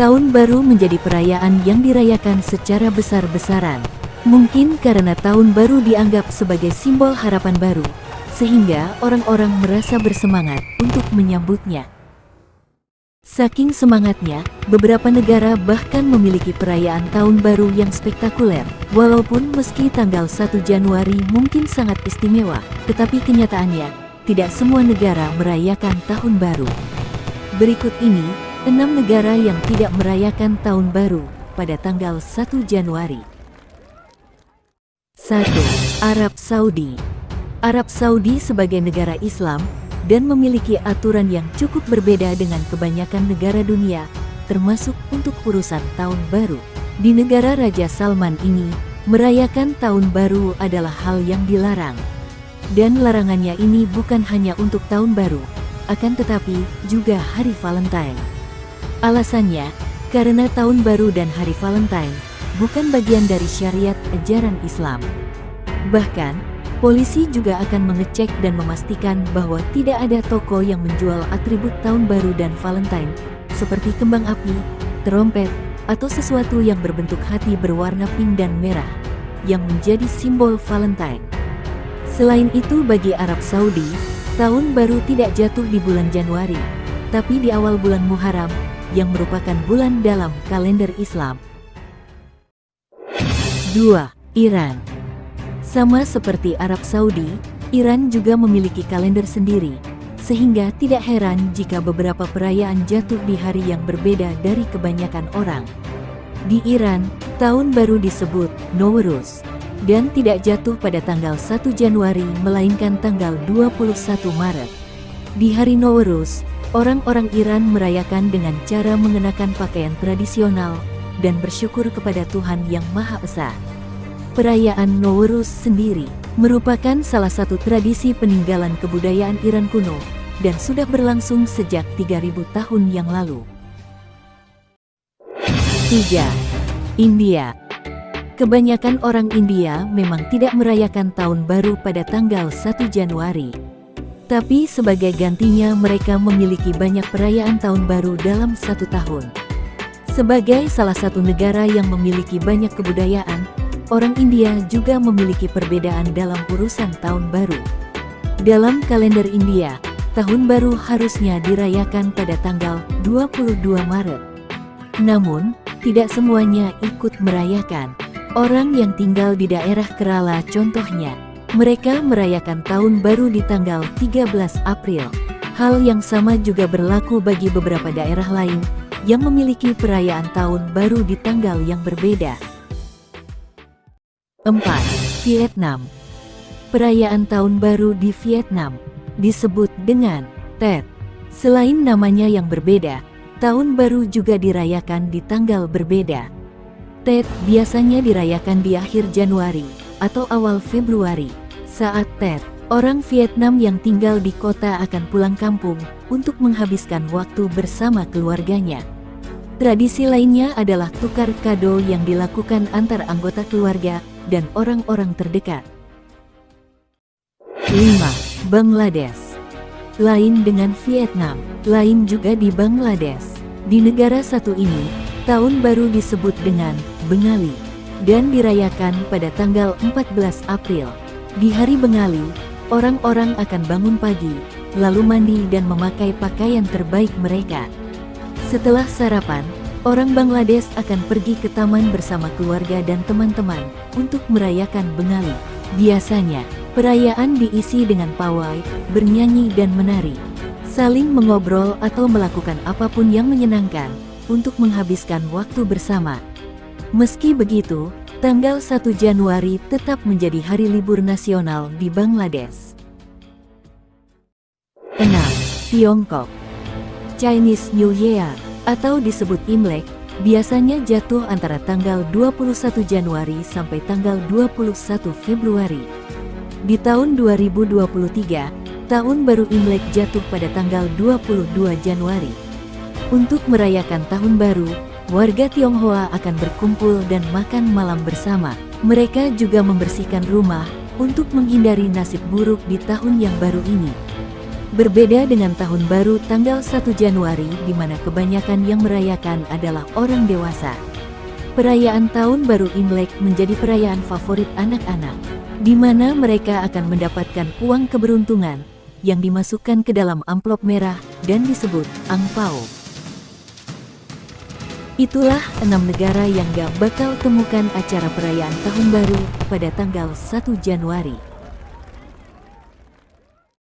Tahun baru menjadi perayaan yang dirayakan secara besar-besaran. Mungkin karena tahun baru dianggap sebagai simbol harapan baru, sehingga orang-orang merasa bersemangat untuk menyambutnya. Saking semangatnya, beberapa negara bahkan memiliki perayaan tahun baru yang spektakuler. Walaupun meski tanggal 1 Januari mungkin sangat istimewa, tetapi kenyataannya, tidak semua negara merayakan tahun baru. Berikut ini, 6 negara yang tidak merayakan tahun baru pada tanggal 1 Januari. 1. Arab Saudi. Arab Saudi sebagai negara Islam dan memiliki aturan yang cukup berbeda dengan kebanyakan negara dunia, termasuk untuk urusan tahun baru. Di negara Raja Salman ini, merayakan tahun baru adalah hal yang dilarang. Dan larangannya ini bukan hanya untuk tahun baru, akan tetapi juga hari Valentine. Alasannya, karena tahun baru dan hari Valentine bukan bagian dari syariat ajaran Islam. Bahkan, polisi juga akan mengecek dan memastikan bahwa tidak ada toko yang menjual atribut tahun baru dan Valentine, seperti kembang api, terompet, atau sesuatu yang berbentuk hati berwarna pink dan merah, yang menjadi simbol Valentine. Selain itu, bagi Arab Saudi, tahun baru tidak jatuh di bulan Januari, tapi di awal bulan Muharram, yang merupakan bulan dalam kalender Islam. 2. Iran. Sama seperti Arab Saudi, Iran juga memiliki kalender sendiri, sehingga tidak heran jika beberapa perayaan jatuh di hari yang berbeda dari kebanyakan orang. Di Iran, tahun baru disebut Nowruz, dan tidak jatuh pada tanggal 1 Januari melainkan tanggal 21 Maret. Di hari Nowruz, orang-orang Iran merayakan dengan cara mengenakan pakaian tradisional dan bersyukur kepada Tuhan Yang Maha Esa. Perayaan Nowruz sendiri merupakan salah satu tradisi peninggalan kebudayaan Iran kuno dan sudah berlangsung sejak 3000 tahun yang lalu. 3. India. Kebanyakan orang India memang tidak merayakan tahun baru pada tanggal 1 Januari. Tapi sebagai gantinya mereka memiliki banyak perayaan tahun baru dalam satu tahun. Sebagai salah satu negara yang memiliki banyak kebudayaan, orang India juga memiliki perbedaan dalam urusan tahun baru. Dalam kalender India, tahun baru harusnya dirayakan pada tanggal 22 Maret. Namun, tidak semuanya ikut merayakan. Orang yang tinggal di daerah Kerala contohnya, mereka merayakan tahun baru di tanggal 13 April. Hal yang sama juga berlaku bagi beberapa daerah lain yang memiliki perayaan tahun baru di tanggal yang berbeda. 4. Vietnam. Perayaan tahun baru di Vietnam disebut dengan Tet. Selain namanya yang berbeda, tahun baru juga dirayakan di tanggal berbeda. Tet biasanya dirayakan di akhir Januari atau awal Februari. Saat Tet, orang Vietnam yang tinggal di kota akan pulang kampung untuk menghabiskan waktu bersama keluarganya. Tradisi lainnya adalah tukar kado yang dilakukan antar anggota keluarga dan orang-orang terdekat. 5. Bangladesh. Lain dengan Vietnam, lain juga di Bangladesh. Di negara satu ini, tahun baru disebut dengan Bengali dan dirayakan pada tanggal 14 April. Di hari Bengali, orang-orang akan bangun pagi, lalu mandi dan memakai pakaian terbaik mereka. Setelah sarapan, orang Bangladesh akan pergi ke taman bersama keluarga dan teman-teman untuk merayakan Bengali. Biasanya, perayaan diisi dengan pawai, bernyanyi dan menari, saling mengobrol atau melakukan apapun yang menyenangkan untuk menghabiskan waktu bersama. Meski begitu, tanggal 1 Januari tetap menjadi hari libur nasional di Bangladesh. 6. Tiongkok. Chinese New Year atau disebut Imlek biasanya jatuh antara tanggal 21 Januari sampai tanggal 21 Februari. Di tahun 2023, tahun baru Imlek jatuh pada tanggal 22 Januari. Untuk merayakan tahun baru, warga Tionghoa akan berkumpul dan makan malam bersama. Mereka juga membersihkan rumah untuk menghindari nasib buruk di tahun yang baru ini. Berbeda dengan tahun baru tanggal 1 Januari di mana kebanyakan yang merayakan adalah orang dewasa. Perayaan Tahun Baru Imlek menjadi perayaan favorit anak-anak, di mana mereka akan mendapatkan uang keberuntungan yang dimasukkan ke dalam amplop merah dan disebut angpao. Itulah 6 negara yang gak bakal temukan acara perayaan Tahun Baru pada tanggal 1 Januari.